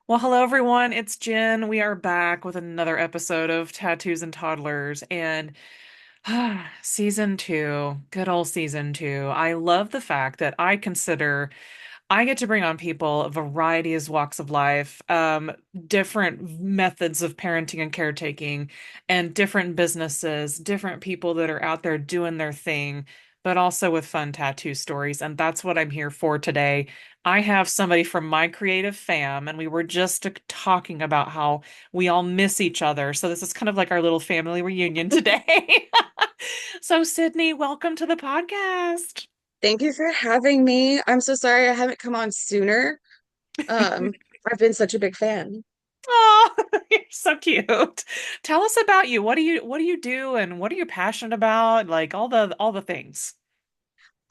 Well, hello everyone. It's Jen. We are back with another episode of Tattoos and Toddlers and season two, good old season two. I love the fact that I get to bring on people of varieties, walks of life, different methods of parenting and caretaking, and different businesses, different people that are out there doing their thing, but also with fun tattoo stories. And that's what I'm here for today. I have somebody from my creative fam, and we were just talking about how we all miss each other. So this is kind of like our little family reunion today. So, Sydney, welcome to the podcast. Thank you for having me. I'm so sorry I haven't come on sooner. Um, I've been such a big fan. Oh, you're so cute. Tell us about you. What do you do and what are you passionate about? Like all the things.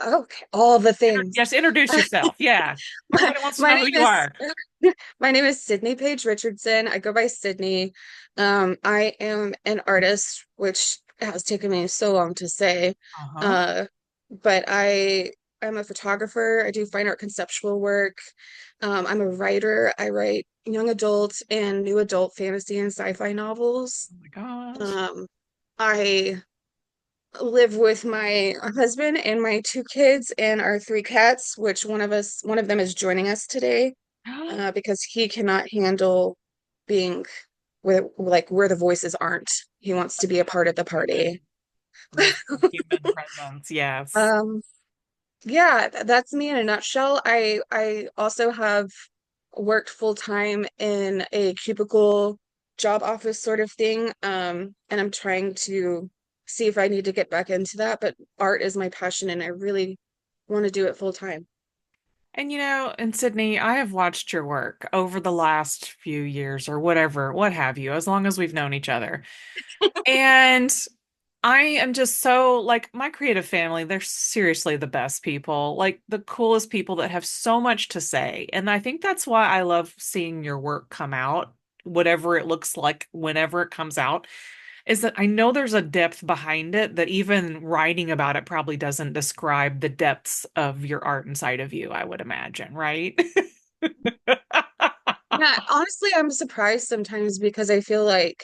Okay, all the things. Yes, introduce yourself. Yeah. My, Everybody wants to my know name who you is are. my name is Sydney Paige Richardson. I go by Sydney. I am an artist, which has taken me so long to say. Uh-huh. Uh, but I'm a photographer. I do fine art conceptual work. I'm a writer. I write young adult and new adult fantasy and sci-fi novels. Oh my gosh. Um, I live with my husband and my two kids and our three cats, which one of them is joining us today, because he cannot handle being where the voices aren't. He wants to be a part of the Human. party. Needs some human presence. Yes. Um, yeah, that's me in a nutshell. I also have worked full time in a cubicle job office sort of thing. And I'm trying to see if I need to get back into that, but art is my passion and I really want to do it full time. And in Sydney, I have watched your work over the last few years or whatever, what have you, as long as we've known each other. And I am just so like my creative family, they're seriously the best people, like the coolest people that have so much to say. And I think that's why I love seeing your work come out, whatever it looks like, whenever it comes out, is that I know there's a depth behind it that even writing about it probably doesn't describe the depths of your art inside of you, I would imagine, right? Yeah, honestly, I'm surprised sometimes because I feel like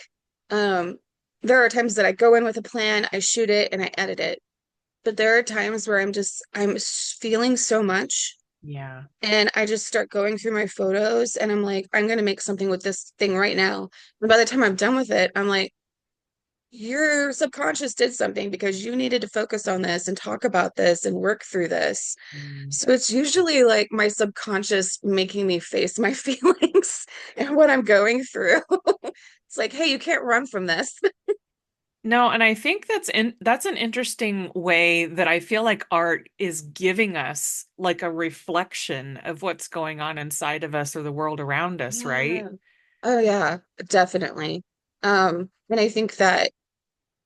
um there are times that I go in with a plan, I shoot it and I edit it. But there are times where feeling so much Yeah. and I just start going through my photos and I'm like, I'm gonna make something with this thing right now. And by the time I'm done with it, I'm like, your subconscious did something because you needed to focus on this and talk about this and work through this. Mm. So it's usually like my subconscious making me face my feelings and what I'm going through. It's like, hey, you can't run from this. No, and I think that's an interesting way that I feel like art is giving us like a reflection of what's going on inside of us or the world around us, right? Yeah. Oh yeah, definitely. And I think that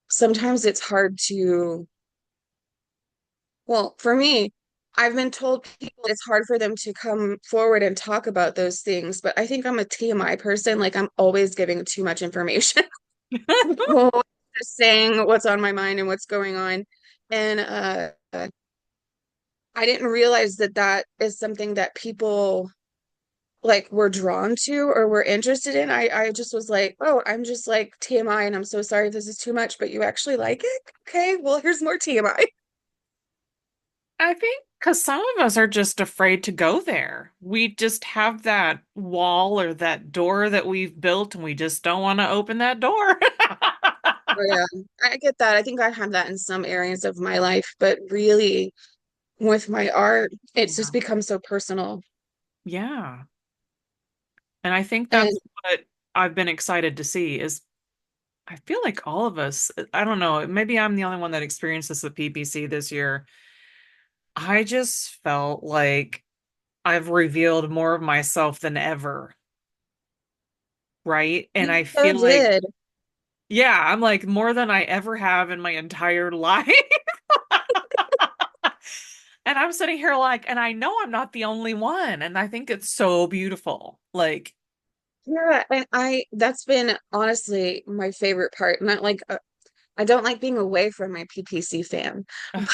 sometimes it's hard to, well, for me, I've been told people it's hard for them to come forward and talk about those things, but I think I'm a TMI person. Like I'm always giving too much information. Always just saying what's on my mind and what's going on. And I didn't realize that that is something that people like were drawn to or were interested in. I just was like, oh, I'm just like TMI and I'm so sorry if this is too much, but you actually like it? Okay, well, here's more TMI. I think because some of us are just afraid to go there. We just have that wall or that door that we've built and we just don't want to open that door. Oh, yeah, I get that. I think I have that in some areas of my life, but really with my art, it's just Yeah. become so personal. Yeah. And I think And that's what I've been excited to see is I feel like all of us, I don't know, maybe I'm the only one that experienced this at PPC this year. I just felt like I've revealed more of myself than ever, right? And you I so feel like, did. yeah, I'm like more than I ever have in my entire life. And I'm sitting here like, and I know I'm not the only one. And I think it's so beautiful. Like, Yeah, and that's been honestly my favorite part. Not like I don't like being away from my PPC fam.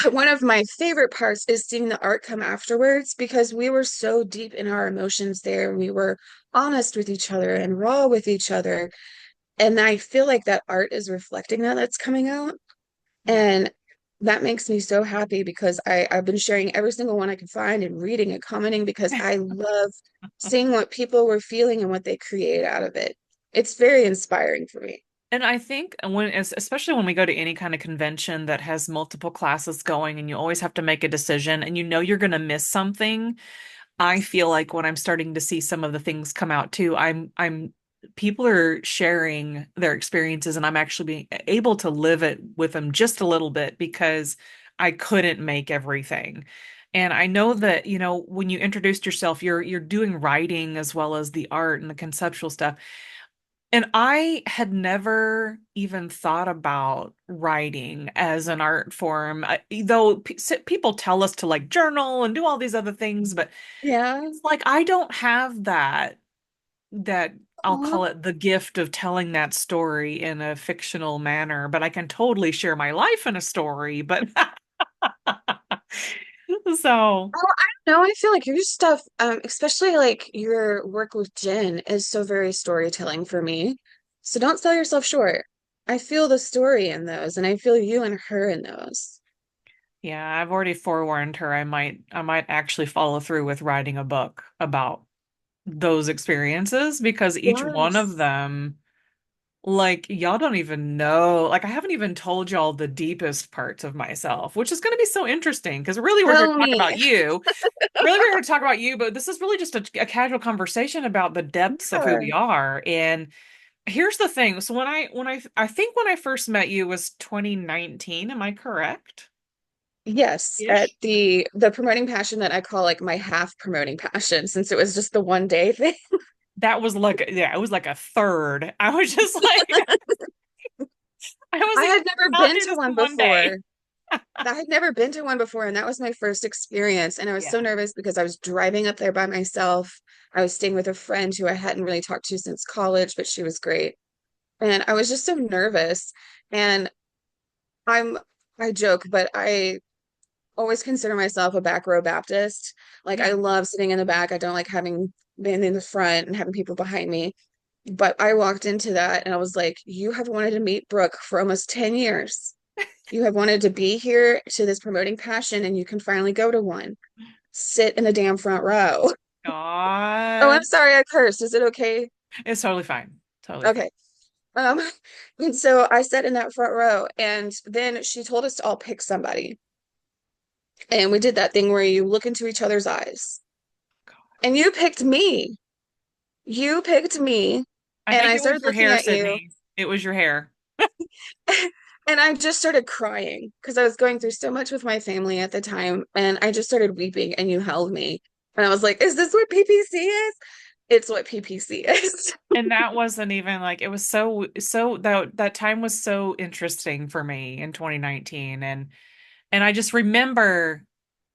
But one of my favorite parts is seeing the art come afterwards because we were so deep in our emotions there. We were honest with each other and raw with each other. And I feel like that art is reflecting that's coming out. Yeah. And that makes me so happy because I've been sharing every single one I can find and reading and commenting because I love seeing what people were feeling and what they create out of it. It's very inspiring for me. And I think especially when we go to any kind of convention that has multiple classes going and you always have to make a decision and you know you're going to miss something, I feel like when I'm starting to see some of the things come out too, I'm people are sharing their experiences and I'm actually being able to live it with them just a little bit because I couldn't make everything. And I know that, when you introduced yourself, you're doing writing as well as the art and the conceptual stuff. And I had never even thought about writing as an art form, though people tell us to like journal and do all these other things, but Yeah. it's like I don't have that I'll Aw. call it the gift of telling that story in a fictional manner, but I can totally share my life in a story, but so Oh, I don't know. I feel like your stuff, especially like your work with Jen, is so very storytelling for me. So don't sell yourself short. I feel the story in those, and I feel you and her in those. yeah, I've already forewarned her I might actually follow through with writing a book about those experiences because each one of Yes. them, like, y'all don't even know. Like, I haven't even told y'all the deepest parts of myself, which is going to be so interesting because really we're here to Tell talk me. about you. Really, we're here to talk about you, but this is really just a casual conversation about the depths of who Yeah. we are. And here's the thing. So I think when I first met you was 2019, am I correct? Yes, at Ish. the promoting passion that I call like my half promoting passion, since it was just the one day thing. That was like, yeah, it was like a third. I was just like, I was I like, had never I'll been do to this one in one day. before. I had never been to one before, and that was my first experience. And I was so Yeah. nervous because I was driving up there by myself. I was staying with a friend who I hadn't really talked to since college, but she was great. And I was just so nervous. And I'm, I joke, but I always consider myself a back row Baptist. Like I Yeah. love sitting in the back. I don't like having been in the front and having people behind me. But I walked into that and I was like, you have wanted to meet Brooke for almost 10 years. You have wanted to be here to this promoting passion and you can finally go to one. Sit in the damn front row. Oh, I'm God. sorry, I cursed. Is it okay? It's totally fine. Totally fine. Okay. Um, and so I sat in that front row, and then she told us to all pick somebody. And we did that thing where you look into each other's eyes. And you picked me. You picked me. I And think I it was started your looking hair, at you. Sydney. It was your hair. And I just started crying because I was going through so much with my family at the time. And I just started weeping, and you held me. And I was like, is this what PPC is? It's what PPC is. And that wasn't even like it was that time was so interesting for me in 2019 and I just remember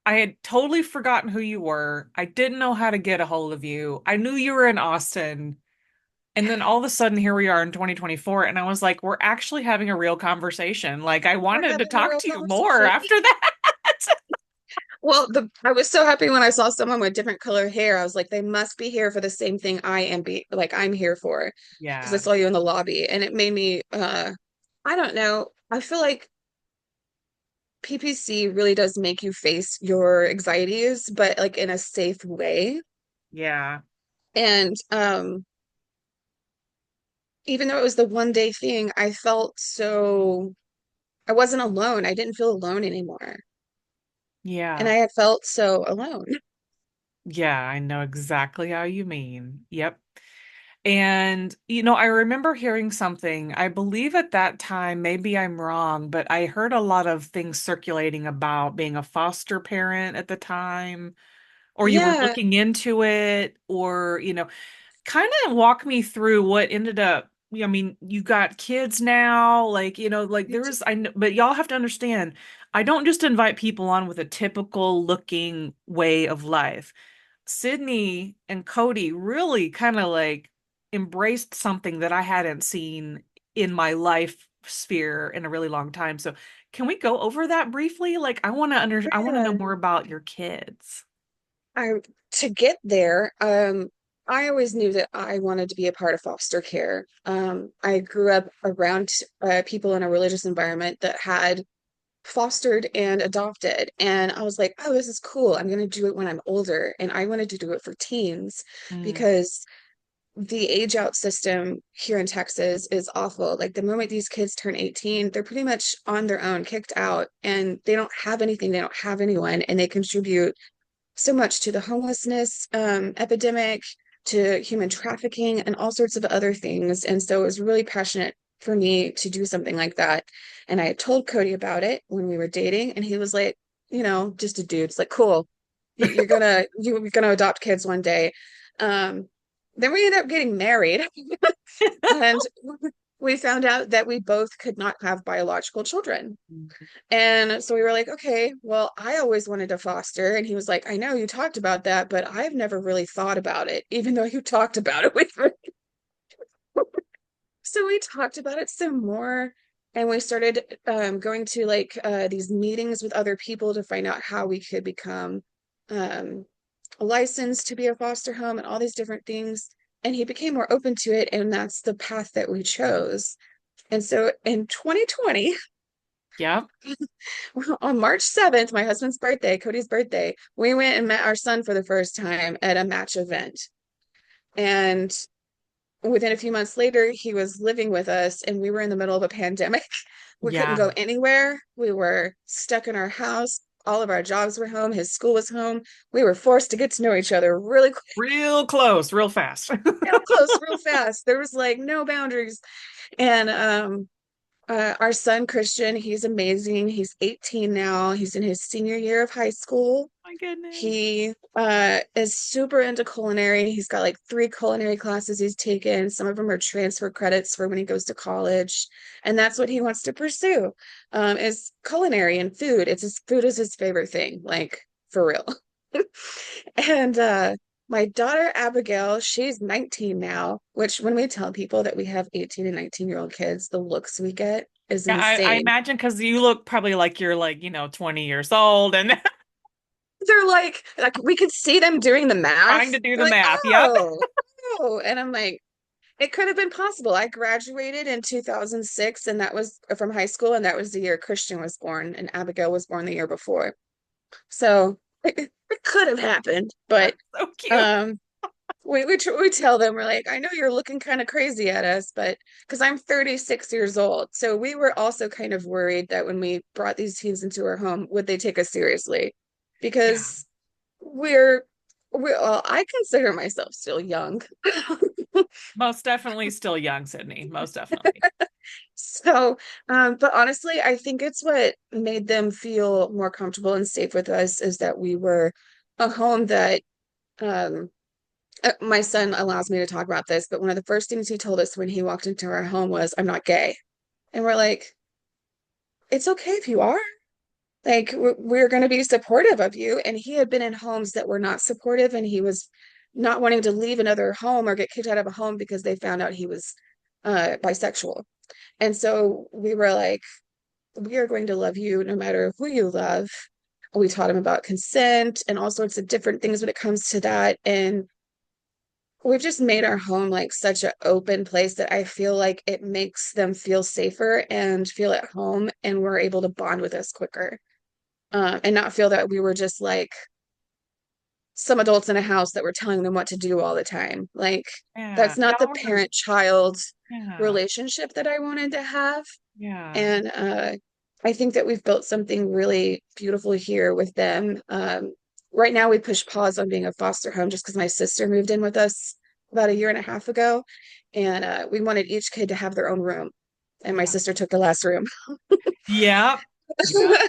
I had totally forgotten who you were. I didn't know how to get a hold of you. I knew you were in Austin. And then all of a sudden here we are in 2024 and I was like we're actually having a real conversation. Like I We're wanted to having a talk real to you more conversation. after that. Well, I was so happy when I saw someone with different color hair. I was like, they must be here for the same thing I am I'm here for because I Yeah. saw you in the lobby and it made me I don't know. I feel like PPC really does make you face your anxieties, but like in a safe way. Yeah. And even though it was the one day thing, I felt so I wasn't alone. I didn't feel alone anymore. And Yeah. I had felt so alone. Yeah, I know exactly how you mean. Yep. And, I remember hearing something. I believe at that time, maybe I'm wrong, but I heard a lot of things circulating about being a foster parent at the time, or you were Yeah. looking into it, or, kind of walk me through what ended up. I mean, you got kids now, like, like there is, I know, but y'all have to understand, I don't just invite people on with a typical looking way of life. Sydney and Cody really kind of like embraced something that I hadn't seen in my life sphere in a really long time. So can we go over that briefly? Like I want to know Yeah. more about your kids. I to get there, I always knew that I wanted to be a part of foster care. I grew up around people in a religious environment that had fostered and adopted, and I was like, oh, this is cool. I'm going to do it when I'm older, and I wanted to do it for teens Mm, because the age out system here in Texas is awful. Like the moment these kids turn 18, they're pretty much on their own, kicked out, and they don't have anything, they don't have anyone, and they contribute so much to the homelessness epidemic, to human trafficking, and all sorts of other things. And so it was really passionate for me to do something like that. And I had told Cody about it when we were dating, and he was like, just a dude. It's like, cool. You're gonna adopt kids one day. Um, then we ended up getting married, and we found out that we both could not have biological children. mm. And so we were like, okay, well, I always wanted to foster. And he was like, I know you talked about that, but I've never really thought about it, even though you talked about it with me. So we talked about it some more. And we started going to like these meetings with other people to find out how we could become um, licensed to be a foster home and all these different things. And he became more open to it. And that's the path that we chose. And so in 2020, Yep. on March 7th, my husband's birthday, Cody's birthday, we went and met our son for the first time at a match event. And within a few months later, he was living with us, and we were in the middle of a pandemic. We couldn't Yeah. go anywhere. We were stuck in our house. All of our jobs were home. His school was home. We were forced to get to know each other really quick, Real close, real fast. real close, real fast. There was like no boundaries. And our son Christian, he's amazing. He's 18 now. He's in his senior year of high school. My goodness. He is super into culinary. He's got like 3 culinary classes he's taken. Some of them are transfer credits for when he goes to college, and that's what he wants to pursue. Is culinary and food. Food is his favorite thing, like for real. And my daughter Abigail, she's 19 now, which when we tell people that we have 18 and 19-year-old kids, the looks we get is Yeah, I insane. imagine because you look probably like you're like, 20 years old and They're like we could see them doing the math. trying to do They're the like, math. Yep. oh, and I'm like, it could have been possible. I graduated in 2006, and that was from high school, and that was the year Christian was born, and Abigail was born the year before. So it could have happened, but That's so cute. um, we tell them, we're like, I know you're looking kind of crazy at us, but because I'm 36 years old, so we were also kind of worried that when we brought these teens into our home, would they take us seriously? Yeah. Because we're well, I consider myself still young. Most definitely still young, Sydney. Most definitely. So, but honestly, I think it's what made them feel more comfortable and safe with us is that we were a home that um, my son allows me to talk about this, but one of the first things he told us when he walked into our home was, I'm not gay. And we're like, it's okay if you are. Like, we're going to be supportive of you. And he had been in homes that were not supportive, and he was not wanting to leave another home or get kicked out of a home because they found out he was bisexual. And so we were like, we are going to love you no matter who you love. We taught him about consent and all sorts of different things when it comes to that. And we've just made our home like such an open place that I feel like it makes them feel safer and feel at home, and we're able to bond with us quicker. And not feel that we were just like some adults in a house that were telling them what to do all the time. Like, Yeah. that's not the Y'all are, parent-child yeah. relationship that I wanted to have. Yeah. And I think that we've built something really beautiful here with them. Right now, we push pause on being a foster home just because my sister moved in with us about a year and a half ago. And we wanted each kid to have their own room. And my Yeah. sister took the last room. Yep. Yep.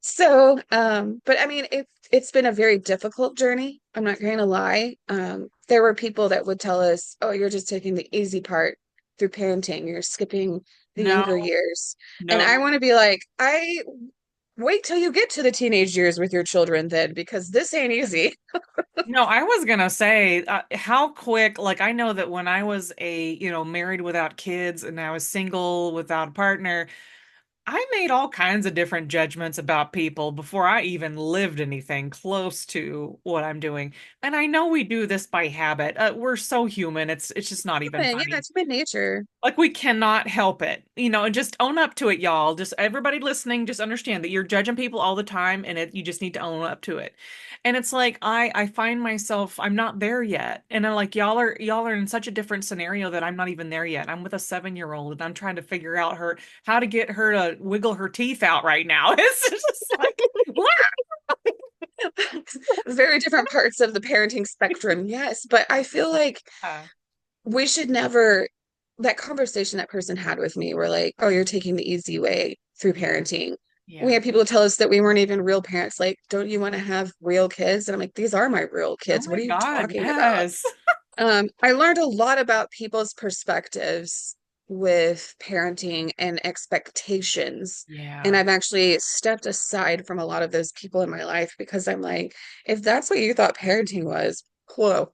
So, but I mean, it's been a very difficult journey. I'm not going to lie. There were people that would tell us, "Oh, you're just taking the easy part through parenting. You're skipping the younger No, years." And I no. want to be like, Wait till you get to the teenage years with your children then, because this ain't easy. No, I was gonna say, how quick, like I know that when I was married without kids and I was single without a partner, I made all kinds of different judgments about people before I even lived anything close to what I'm doing. And I know we do this by habit. We're so human. It's just not even Human, yeah, funny. it's human nature. Like we cannot help it, and just own up to it, y'all. Just everybody listening, just understand that you're judging people all the time, and you just need to own up to it. And it's like I find myself I'm not there yet, and I'm like y'all are in such a different scenario that I'm not even there yet. I'm with a 7-year-old, and I'm trying to figure out her how to get her to wiggle her teeth out right now. It's just like what? Very different parts of the parenting spectrum, yes. But I feel like Yeah, we should never, that conversation that person had with me, were like, oh, you're taking the easy way through parenting. We yeah. had people tell us that we weren't even real parents. Like, don't you want to have real kids? And I'm like, these are my real Oh kids. What my are you God, talking about? yes. I learned a lot about people's perspectives with parenting and expectations. And Yeah. I've actually stepped aside from a lot of those people in my life because I'm like, if that's what you thought parenting was, whoa.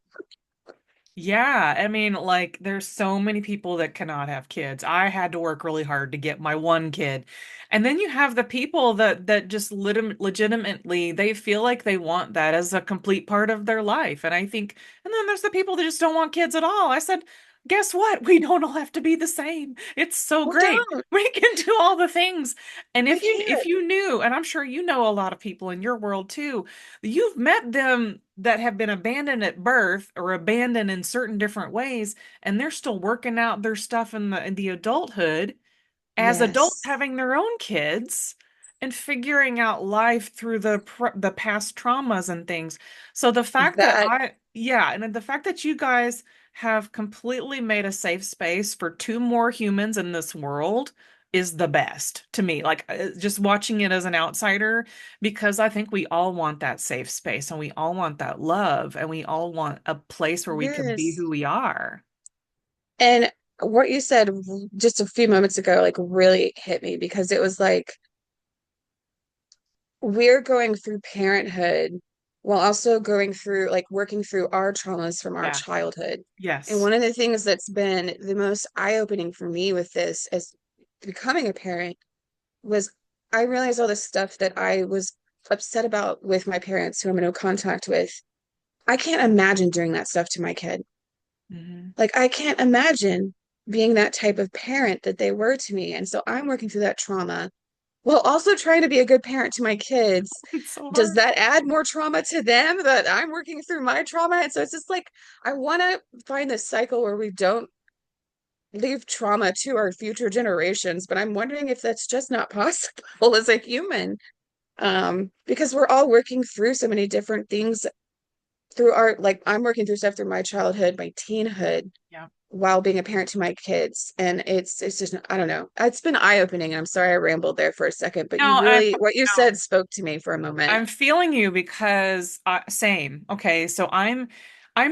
Yeah, I mean, like, there's so many people that cannot have kids. I had to work really hard to get my one kid. And then you have the people that just legitimately they feel like they want that as a complete part of their life. And I think, and then there's the people that just don't want kids at all. I said, guess what? We don't all have to be the same. It's so Well, great. don't. We can do all the things. And We if can't. you knew, and I'm sure you know a lot of people in your world too, you've met them that have been abandoned at birth or abandoned in certain different ways, and they're still working out their stuff in the adulthood as adults Yes. having their own kids and figuring out life through the past traumas and things. So the fact that That yeah, and the fact that you guys have completely made a safe space for two more humans in this world is the best to me. Like just watching it as an outsider, because I think we all want that safe space and we all want that love and we all want a place where we can be yes. who we are. And what you said just a few moments ago, like really hit me because it was like we're going through parenthood while also going through like working through our traumas from our Yeah. childhood. And Yes. one of the things that's been the most eye-opening for me with this as becoming a parent was I realized all the stuff that I was upset about with my parents who I'm in no contact with. I can't imagine doing that stuff to my kid. Hmm. Like I can't imagine being that type of parent that they were to me. And so I'm working through that trauma while also trying to be a good parent to my kids. It's so Does hard. that add more trauma to them that I'm working through my trauma? And so it's just like I want to find this cycle where we don't leave trauma to our future generations, but I'm wondering if that's just not possible as a human. Because we're all working through so many different things through our like I'm working through stuff through my childhood, my teenhood, Yeah. while being a parent to my kids. And it's just I don't know. It's been eye-opening. I'm sorry I rambled there for a second, but you No, I'm really what you no. said spoke to me for a moment. I'm feeling you because same. Okay, so I'm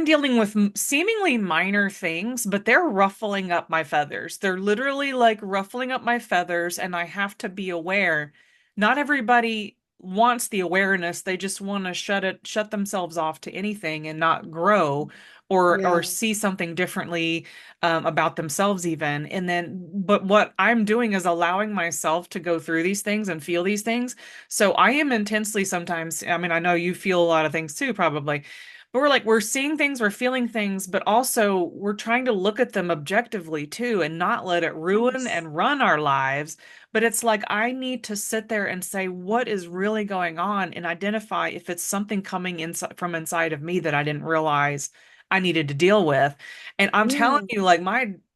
dealing with seemingly minor things, but they're ruffling up my feathers. They're literally like ruffling up my feathers, and I have to be aware. Not everybody wants the awareness. They just want to shut themselves off to anything and not grow or Yeah. see something differently about themselves even. And then, but what I'm doing is allowing myself to go through these things and feel these things, so I am intensely sometimes, I mean, I know you feel a lot of things too, probably, but we're seeing things, we're feeling things, but also we're trying to look at them objectively too and not let it ruin Yes. and run our lives. But it's like I need to sit there and say, what is really going on and identify if it's something coming inside from inside of me that I didn't realize I needed to deal with. And I'm telling Mm, you, like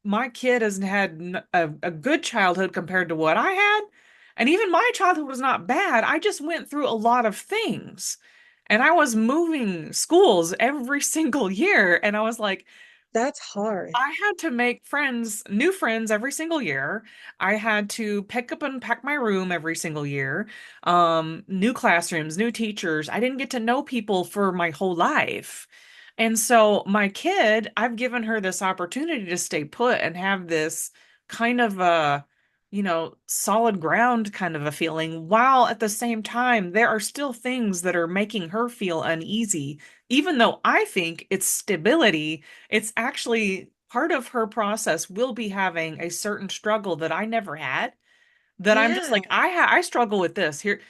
my kid has had a good childhood compared to what I had. And even my childhood was not bad. I just went through a lot of things. And I was moving schools every single year. And I was like, that's hard. I had to make friends, new friends every single year. I had to pick up and pack my room every single year. New classrooms, new teachers. I didn't get to know people for my whole life. And so my kid, I've given her this opportunity to stay put and have this kind of solid ground kind of a feeling, while at the same time, there are still things that are making her feel uneasy. Even though I think it's stability, it's actually part of her process will be having a certain struggle that I never had. That I'm just Yeah. like, I struggle with this here.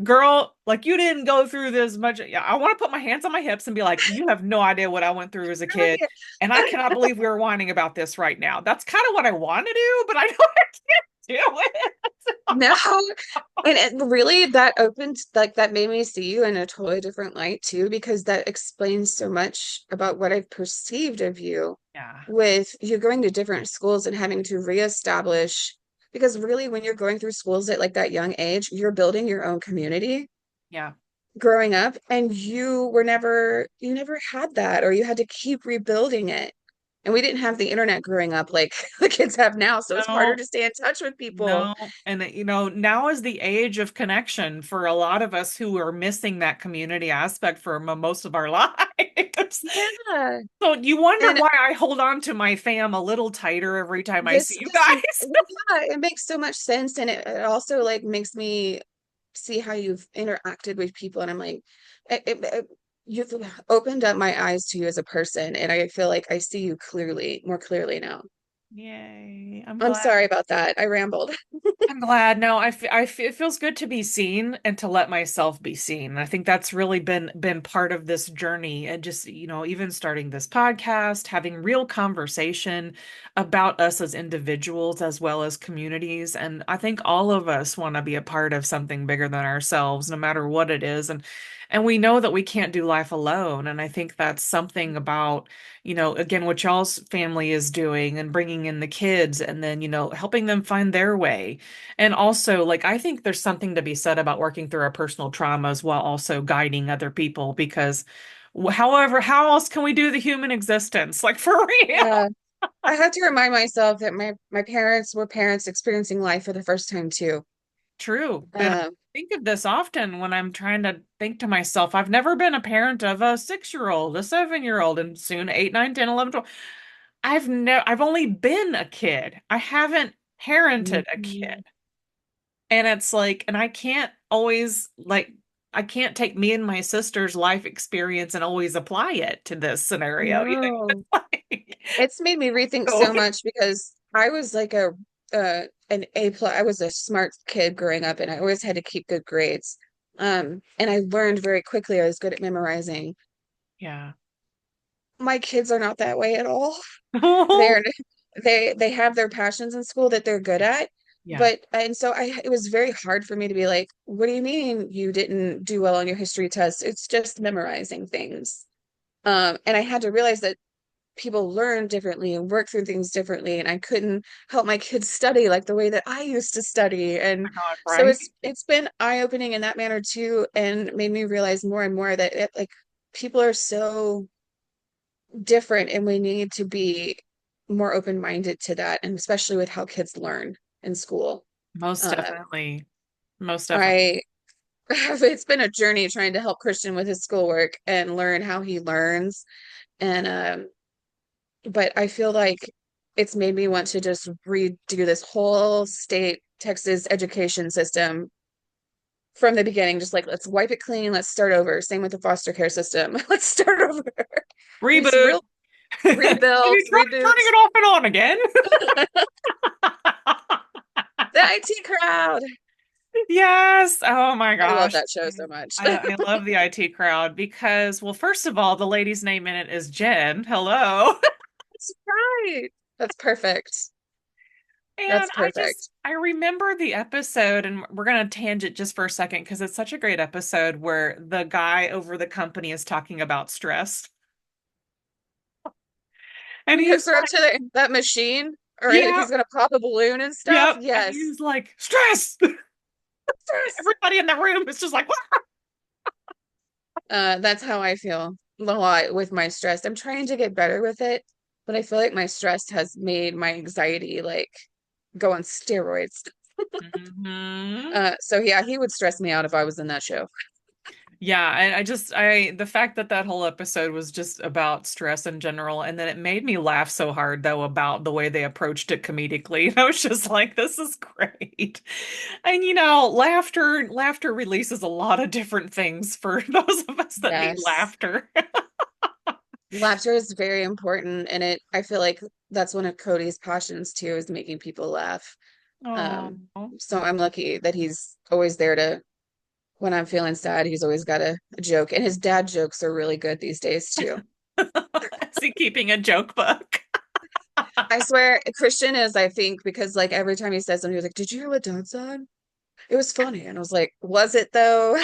Girl, like you didn't go through this much. Yeah, I want to put my hands on my hips and be like, you have no idea what I went through as a kid. Right. And I cannot believe we're whining about this right now. That's kind of what I want to do, but I know I can't do it. No. And it really that opened like that made me see you in a totally different light too, because that explains so much about what I've perceived of you Yeah. with you going to different schools and having to reestablish because really when you're going through schools at like that young age, you're building your own community Yeah. growing up and you never had that or you had to keep rebuilding it. And we didn't have the internet growing up like the kids have now, so it's harder No, to stay in touch with people. no. And now is the age of connection for a lot of us who are missing that community aspect for most of our lives. Yeah. So you wonder And why I hold on to my fam a little tighter every time I see you this guys. well, yeah, it makes so much sense and it also like makes me see how you've interacted with people and I'm like you've opened up my eyes to you as a person and I feel like I see you clearly, more clearly now. Yay. I'm I'm glad. sorry about that. I rambled. I'm glad. No, it feels good to be seen and to let myself be seen. I think that's really been part of this journey and just, even starting this podcast, having real conversation about us as individuals as well as communities. And I think all of us want to be a part of something bigger than ourselves, no matter what it is. And we know that we can't do life alone. And I think that's something about, again, what y'all's family is doing and bringing in the kids and then, helping them find their way. And also, like, I think there's something to be said about working through our personal traumas while also guiding other people because, however, how else can we do the human existence? Like, for real. Yeah. I have to remind myself that my parents were parents experiencing life for the first time too. True. And I Um, think of this often when I'm trying to think to myself, I've never been a parent of a 6-year-old, a 7-year-old, and soon 8, 9, 10, 11, 12. I've only been a kid. I haven't parented a kid. mhm. And it's like, and I can't always like I can't take me and my sister's life experience and always apply it to this scenario. No. Like, It's made me rethink so, so much because I was like an A plus. I was a smart kid growing up, and I always had to keep good grades. And I learned very quickly I was good at memorizing. yeah. My kids are not that way at all. Oh, They're they have their passions in school that they're good at, yeah. but and so I it was very hard for me to be like, what do you mean you didn't do well on your history test? It's just memorizing things. And I had to realize that people learn differently and work through things differently and I couldn't help my kids study like the way that I used to study and My God, so right? it's been eye-opening in that manner too and made me realize more and more that like people are so different and we need to be more open-minded to that and especially with how kids learn in school. Most uh, definitely. Most definitely. I it's been a journey trying to help Christian with his schoolwork and learn how he learns and but I feel like it's made me want to just redo this whole state Texas education system from the beginning. Just like, let's wipe it clean. Let's start over. Same with the foster care system. Let's start over. Just Reboot. real Have rebuild, you tried turning reboot. it off and on again? The IT crowd. Yes. Oh my I love gosh. that show so much. I love the IT crowd because, well, first of all, the lady's name in it is Jen. Hello. That's right. That's perfect. And That's perfect. I remember the episode, and we're going to tangent just for a second because it's such a great episode where the guy over the company is talking about stress. And He he's hooks her up like, to that machine, or yeah, he's gonna pop a balloon and stuff. yep. And Yes. he's like, stress. Everybody in the room is just like, what? That's how I feel a lot with my stress. I'm trying to get better with it, but I feel like my stress has made my anxiety like go on steroids. Hmm. So yeah, he would stress me out if I was in that show. Yeah, and the fact that that whole episode was just about stress in general, and then it made me laugh so hard though about the way they approached it comedically. I was just like, this is great. And laughter releases a lot of different things for those of us that need Yes. laughter. Laughter is very important, and I feel like that's one of Cody's passions too, is making people laugh. Oh. Um, so I'm lucky that he's always there to, when I'm feeling sad, he's always got a joke. And his dad jokes are really good these days too. Is he keeping a joke book? I swear, Christian is, I think, because like every time he says something, he was like, "Did you hear what Dad said? It was funny." And I was like, "Was it though?"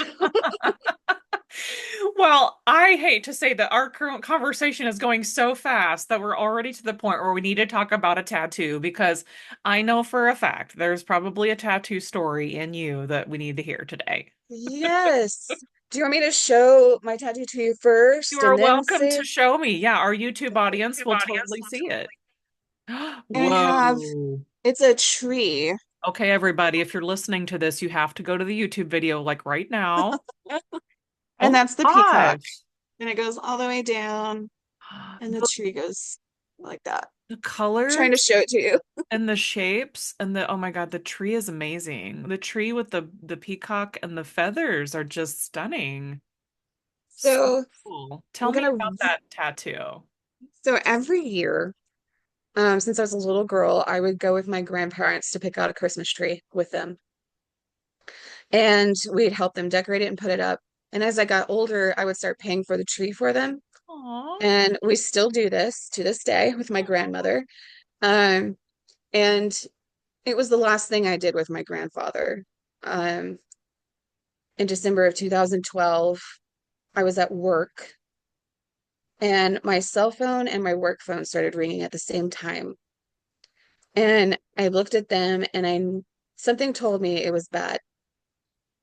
Well, I hate to say that our current conversation is going so fast that we're already to the point where we need to talk about a tattoo because I know for a fact there's probably a tattoo story in you that we need to hear today. Yes. Do you want me to show my tattoo to you You first are and then welcome say to show me. Yeah, our YouTube audience will totally see it. I have Whoa. it's a tree. Okay, everybody, if you're listening to this, you have to go to the YouTube video like right now. And Oh that's the my peacock. gosh. And it goes all the way down, and the The, tree goes like that. the Trying to colors show it to you. and the shapes and the oh my God, the tree is amazing. The tree with the peacock and the feathers are just stunning. So So cool. Tell I'm me gonna, about that tattoo. so every year, since I was a little girl, I would go with my grandparents to pick out a Christmas tree with them. And we'd help them decorate it and put it up. And as I got older, I would start paying for the tree for them. Aw. And we still do this to this day with my grandmother. Um, and it was the last thing I did with my grandfather. Um, in December of 2012, I was at work and my cell phone and my work phone started ringing at the same time. And I looked at them and something told me it was bad.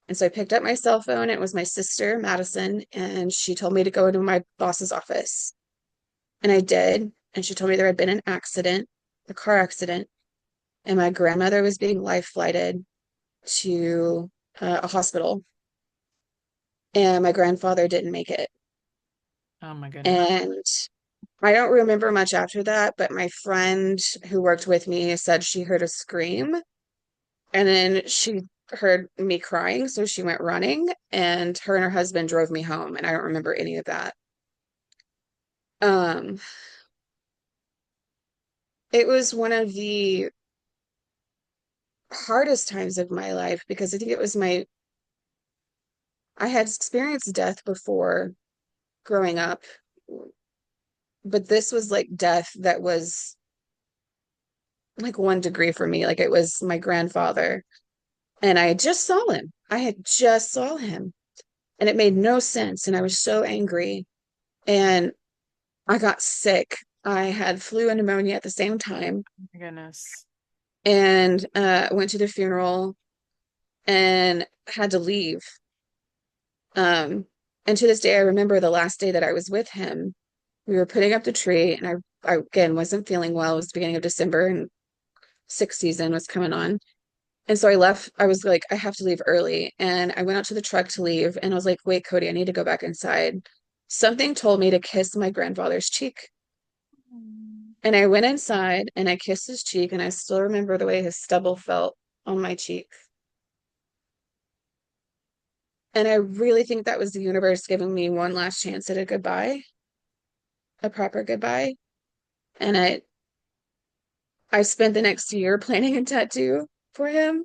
And so I picked up my cell phone. It was my sister, Madison, and she told me to go to my boss's office. And I did. And she told me there had been an accident, a car accident, and my grandmother was being life flighted to a hospital. And my grandfather didn't make it. Oh my goodness. And I don't remember much after that, but my friend who worked with me said she heard a scream and then she heard me crying. So she went running and her husband drove me home. And I don't remember any of that. Um, it was one of the hardest times of my life because I think I had experienced death before growing up, but this was like death that was like 1 degree for me. Like it was my grandfather. And I just saw him. I had just saw him. And it made no sense. And I was so angry. And I got sick. I had flu and pneumonia at the same time. Oh my goodness. And went to the funeral and had to leave. Um, and to this day, I remember the last day that I was with him. We were putting up the tree, and I again wasn't feeling well. It was the beginning of December, and sixth season was coming on. And so I left. I was like, I have to leave early. And I went out to the truck to leave, and I was like, wait, Cody, I need to go back inside. Something told me to kiss my grandfather's cheek. And I went inside and I kissed his cheek, and I still remember the way his stubble felt on my cheek. And I really think that was the universe giving me one last chance at a goodbye, a proper goodbye. And I spent the next year planning a tattoo for him.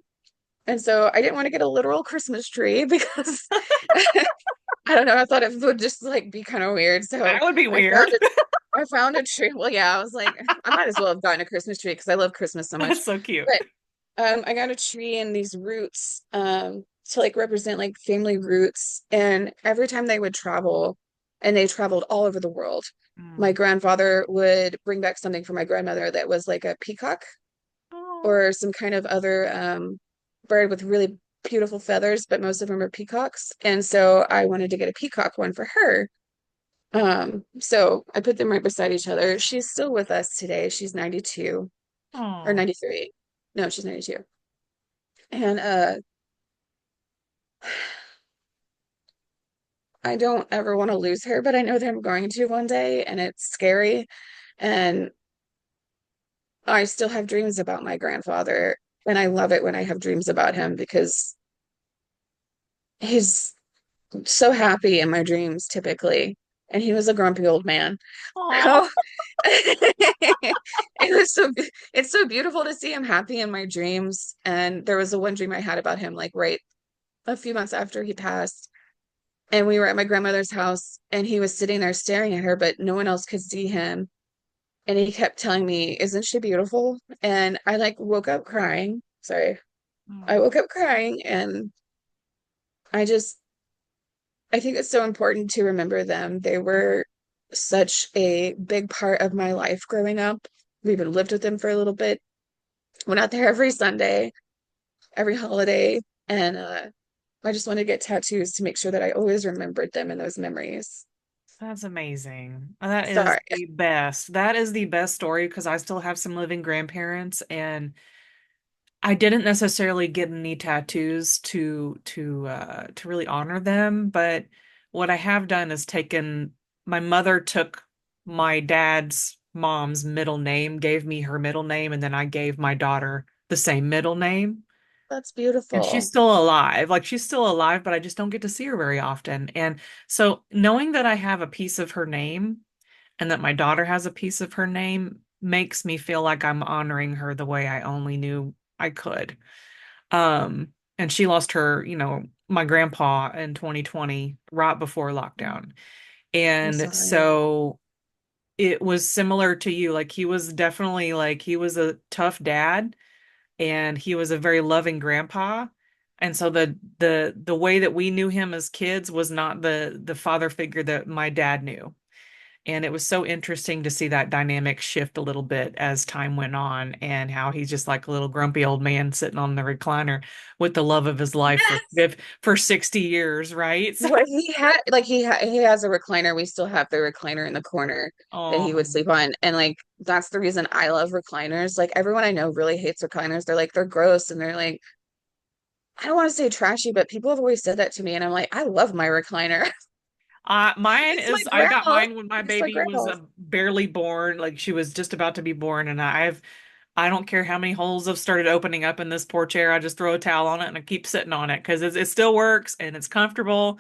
And so I didn't want to get a literal Christmas tree because I don't know, I thought it would just like be kind of weird. So That would be I weird. found a I found a tree. Well, yeah, I was like, I might as well have gotten a Christmas tree because I love Christmas so much. That's so cute. But I got a tree and these roots to like represent like family roots. And every time they would travel, and they traveled all over the world, my Mm. grandfather would bring back something for my grandmother that was like a peacock Oh. or some kind of other bird with really beautiful feathers, but most of them are peacocks. And so I wanted to get a peacock one for her. So I put them right beside each other. She's still with us today. She's 92 or Oh. 93. No, she's 92. And I don't ever want to lose her, but I know that I'm going to one day, and it's scary. And I still have dreams about my grandfather, and I love it when I have dreams about him because he's so happy in my dreams typically. And he was a grumpy old man. Oh, It was so it's so beautiful to see him happy in my dreams. And there was a one dream I had about him, like right a few months after he passed. And we were at my grandmother's house, and he was sitting there staring at her, but no one else could see him. And he kept telling me, "Isn't she beautiful?" And I like woke up crying. Sorry. I woke up crying, and I just I think it's so important to remember them. They were such a big part of my life growing up. We even lived with them for a little bit. Went out there every Sunday, every holiday, and I just wanted to get tattoos to make sure that I always remembered them and those memories. that's amazing. That is Sorry. the best. That is the best story because I still have some living grandparents and I didn't necessarily get any tattoos to really honor them, but what I have done is taken my mother took my dad's mom's middle name, gave me her middle name, and then I gave my daughter the same middle name. That's And she's beautiful. still alive. Like she's still alive, but I just don't get to see her very often. And so knowing that I have a piece of her name and that my daughter has a piece of her name makes me feel like I'm honoring her the way I only knew I could. And she lost her, my grandpa in 2020, right before lockdown. I'm And sorry. so it was similar to you. Like he was definitely like he was a tough dad and he was a very loving grandpa. And so the way that we knew him as kids was not the father figure that my dad knew. And it was so interesting to see that dynamic shift a little bit as time went on and how he's just like a little grumpy old man sitting on the recliner with the love of his life Yes. for 60 years, right? So, What he had, like he has a recliner. We still have the recliner in the corner that he would oh, sleep on. And like that's the reason I love recliners. Like everyone I know really hates recliners. They're like they're gross and they're like I don't want to say trashy, but people have always said that to me and I'm like I love my recliner. mine It's my is I got grandma's. mine when my It's my baby was grandma's. barely born, like she was just about to be born, and I don't care how many holes have started opening up in this poor chair. I just throw a towel on it and I keep sitting on it because it still works and it's comfortable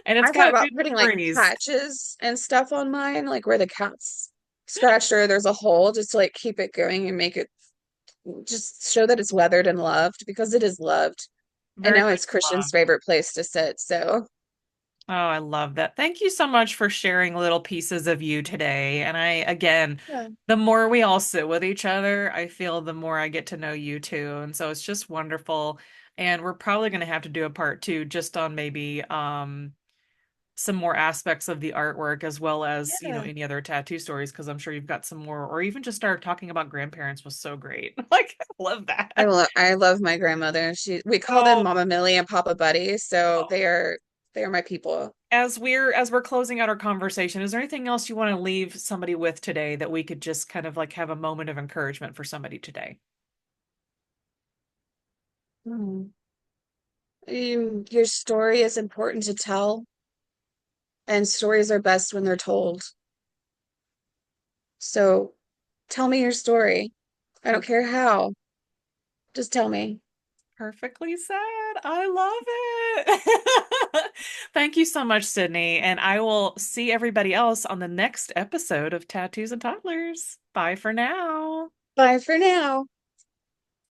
and it's I thought got about good putting like memories. patches and stuff on mine, like where the cat's scratched or there's a hole, just to like keep it going and make it just show that it's weathered and loved because it is loved. And Very now much it's Christian's loved. favorite place to sit. So, Oh, I love that. Thank you so much for sharing little pieces of you today. And again, yeah, the more we all sit with each other, I feel the more I get to know you too. And so it's just wonderful. And we're probably going to have to do a part two just on maybe some more aspects of the artwork as well as, yeah. any other tattoo stories because I'm sure you've got some more, or even just start talking about grandparents was so great. Like, I love that. I love my grandmother. We call them Oh, Mama Millie and Papa Buddy, so oh. they are my people. As we're closing out our conversation, is there anything else you want to leave somebody with today that we could just kind of like have a moment of encouragement for somebody today? Hmm. Your story is important to tell, and stories are best when they're told. So tell me your story. I don't care how. Just tell me. Perfectly said. I love it. Thank you so much, Sydney. And I will see everybody else on the next episode of Tattoos and Toddlers. Bye for now. Bye for now.